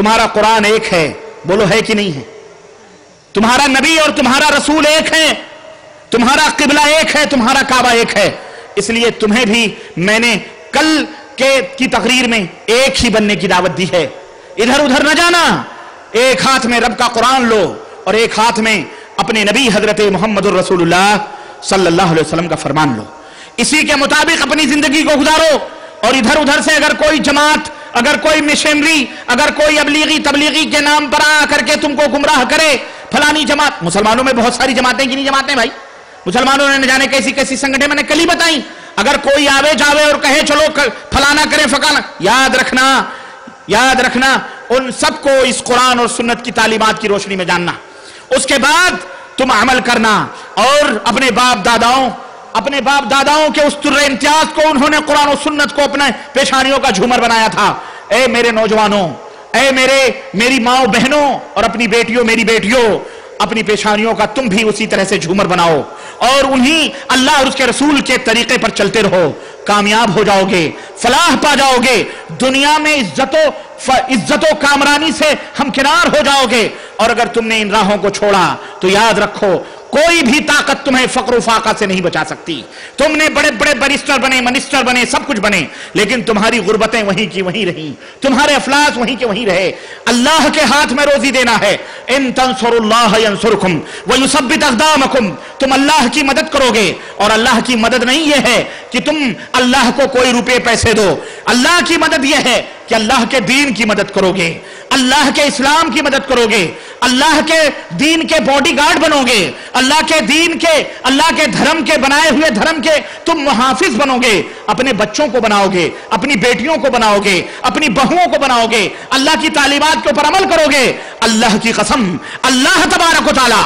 تمہارا قرآن ایک ہے، بولو ہے کہ نہیں ہے؟ تمہارا نبی اور تمہارا رسول ایک ہے، تمہارا قبلہ ایک ہے، تمہارا کعبہ ایک ہے. اس لیے تمہیں بھی میں نے کل کی تقریر میں ایک ہی بننے کی دعوت دی ہے. ادھر ادھر نہ جانا. ایک ہاتھ میں رب کا قرآن لو اور ایک ہاتھ میں اپنے نبی حضرت محمد الرسول اللہ صلی اللہ علیہ وسلم کا فرمان لو. اسی کے مطابق اپنی زندگی کو گزارو. اور ادھر ادھر سے اگر کوئی جماعت، اگر کوئی مشنری، اگر کوئی ابلیغی تبلیغی کے نام پر آ کر کے تم کو گمراہ کرے، فلانی جماعت، مسلمانوں میں بہت ساری جماعتیں کی نہیں جماعتیں بھائی، مسلمانوں نے نہ جانے کیسی کیسی سنگٹھیں میں نے کل ہی بتائیں. اگر کوئی آوے جاوے اور کہے چلو فلانا کریں فکانا، یاد رکھنا ان سب کو اس قرآن اور سنت کی تعلیمات کی روشنی میں جاننا. اس کے بعد تم عمل کرنا. اور اپنے باپ داداؤں کے اس طرح امتیاز کو انہوں نے قرآن و سنت کو اپنے پیشانیوں کا جھومر بنایا تھا. اے میرے نوجوانوں، اے میری ماؤں بہنوں اور اپنی بیٹیوں، میری بیٹیوں، اپنی پیشانیوں کا تم بھی اسی طرح سے جھومر بناؤ اور انہی اللہ اور اس کے رسول کے طریقے پر چلتے رہو. کامیاب ہو جاؤ گے، فلاح پا جاؤ گے، دنیا میں عزت و کامرانی سے ہمکنار ہو جاؤ گے. اور اگر تم نے ان راہوں کو چھوڑا تو یاد رکھو کوئی بھی طاقت تمہیں فقر و فاقہ سے نہیں بچا سکتی. تم نے بڑے بڑے بیرسٹر بنے، منسٹر بنے، سب کچھ بنے، لیکن تمہاری غربتیں وہیں کی وہیں رہیں، تمہارے افلاس وہیں کے وہیں رہے. اللہ کے ہاتھ میں روزی دینا ہے. ان تنصروا اللہ ینصرکم ویثبت اقدامکم. تم اللہ کی مدد کرو گے. اور اللہ کی مدد نہیں یہ ہے کہ تم اللہ کو کوئی روپے پیسے دو. اللہ کی مدد یہ ہے کہ اللہ کے دین کی مدد کرو گے، اللہ کے اسلام کی مدد کرو گے، اللہ کے دین کے باڈی گارڈ بنو گے، اللہ کے دین کے، اللہ کے دھرم کے بنائے ہوئے دھرم کے تم محافظ بنو گے. اپنے بچوں کو بناؤ گے، اپنی بیٹیوں کو بناؤ گے، اپنی بہوؤں کو بناؤ گے، اللہ کی تعلیمات کے اوپر عمل کرو گے. اللہ کی قسم، اللہ تبارک و تعالی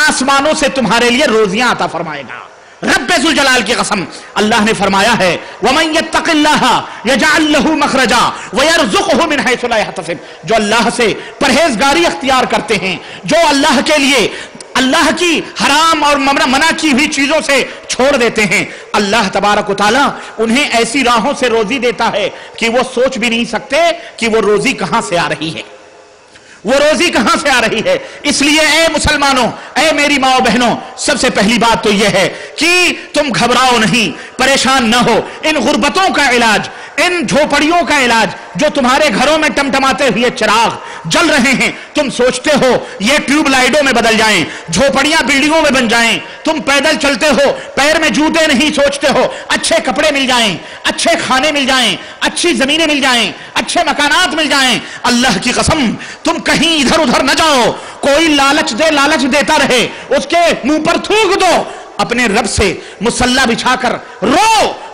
آسمانوں سے تمہارے لیے روزیاں عطا فرمائے گا. رب ذوالجلال کی قسم. اللہ نے فرمایا ہے وَمَن يَتَّقِ اللَّهَ يَجْعَل لَّهُ مَخْرَجًا وَيَرْزُقْهُ مِنْ حَيْثُ لَا يَحْتَسِبُ. جو اللہ سے پرہیزگاری اختیار کرتے ہیں، جو اللہ کے لیے اللہ کی حرام اور منع کی ہوئی چیزوں سے چھوڑ دیتے ہیں، اللہ تبارک و تعالیٰ انہیں ایسی راہوں سے روزی دیتا ہے کہ وہ سوچ بھی نہیں سکتے کہ وہ روزی کہاں سے آ رہی ہے، وہ روزی کہاں سے آ رہی ہے. اس لیے اے مسلمانوں، اے میری ماں بہنوں، سب سے پہلی بات تو یہ ہے کہ تم گھبراؤ نہیں، پریشان نہ ہو. ان غربتوں کا علاج، ان جھوپڑیوں کا علاج جو تمہارے گھروں میں ٹمٹماتے ہوئے چراغ جل رہے ہیں، تم سوچتے ہو یہ ٹیوب لائٹوں میں بدل جائیں، جھوپڑیاں بلڈنگوں میں بن جائیں، تم پیدل چلتے ہو، پیر میں جوتے نہیں، سوچتے ہو اچھے کپڑے مل جائیں، اچھے کھانے مل جائیں، اچھی زمینیں مل جائیں، اچھے مکانات مل جائیں. اللہ کی قسم تم کہیں ادھر ادھر نہ جاؤ. کوئی لالچ دیتا رہے، اس کے منہ پر تھوک دو. اپنے رب سے مصلی بچھا کر رو،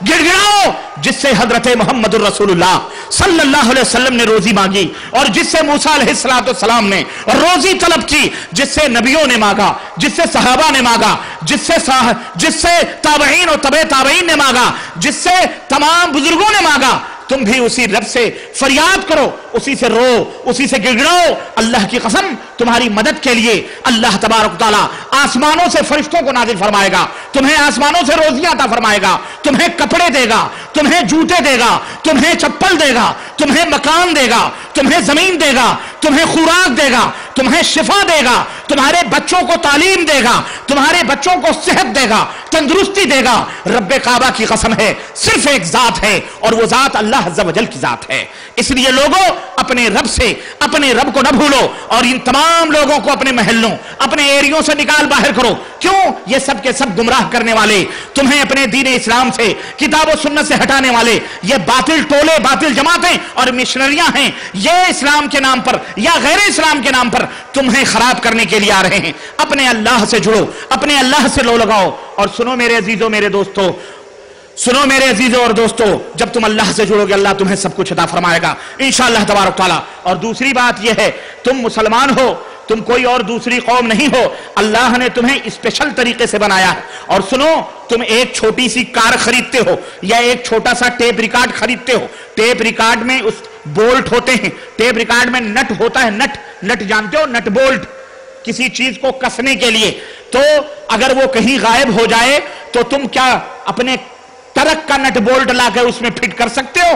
گڑ گڑاؤ، جس سے حضرت محمد الرسول اللہ صلی اللہ علیہ وسلم نے روزی مانگی اور جس سے موسیٰ علیہ السلام نے روزی طلب کی، جس سے نبیوں نے مانگا، جس سے صحابہ نے مانگا، جس سے تابعین اور تبع تابعین نے مانگا، جس سے تمام بزرگوں نے مانگا. تم بھی اسی رب سے فریاد کرو، اسی سے رو، اسی سے گڑگڑاؤ. اللہ کی قسم تمہاری مدد کے لیے اللہ تبارک تعالیٰ آسمانوں سے فرشتوں کو نازل فرمائے گا، تمہیں آسمانوں سے روزیاں عطا فرمائے گا، تمہیں کپڑے دے گا، تمہیں جوتے دے گا، تمہیں چپل دے گا، تمہیں مکان دے گا، تمہیں زمین دے گا، تمہیں خوراک دے گا، تمہیں شفا دے گا، تمہارے بچوں کو تعلیم دے گا، تمہارے بچوں کو صحت دے گا، تندرستی دے گا. رب کعبہ کی قسم ہے صرف ایک ذات ہے اور وہ ذات اللہ عز و جل کی ذات ہے. اس لیے لوگوں اپنے رب سے اپنے رب کو نہ بھولو اور ان تمام لوگوں کو اپنے محلوں اپنے ایریوں سے نکال باہر کرو. کیوں؟ یہ سب کے سب گمراہ کرنے والے، تمہیں اپنے دین اسلام سے، کتاب و سنت سے ہٹانے والے یہ باطل ٹولے، باطل جماعتیں اور مشنریاں ہیں. یہ اسلام کے نام پر یا غیر اسلام کے نام پر تمہیں خراب کرنے کے لیے آ رہے ہیں. اپنے اللہ سے جڑو، اپنے اللہ سے لو لگاؤ. اور سنو میرے عزیزوں، میرے دوستو، سنو میرے عزیزوں اور دوستو، جب تم اللہ سے جڑو گے اللہ تمہیں سب کچھ عطا فرمائے گا انشاءاللہ تبارک تعالیٰ. اور دوسری بات یہ ہے تم مسلمان ہو، تم کوئی اور دوسری قوم نہیں ہو. اللہ نے تمہیں اسپیشل طریقے سے بنایا ہے. اور سنو، تم ایک چھوٹی سی کار خریدتے ہو یا ایک چھوٹا سا ٹیپ ریکارڈ خریدتے ہو. ٹیپ ریکارڈ میں اس بولٹ ہوتے ہیں، ٹیپ ریکارڈ میں نٹ ہوتا ہے. نٹ جانتے ہو، نٹ بولٹ، کسی چیز کو کسنے کے لیے. تو اگر وہ کہیں غائب ہو جائے تو تم کیا اپنے ٹرک کا نٹ بولٹ لا کر اس میں فٹ کر سکتے ہو؟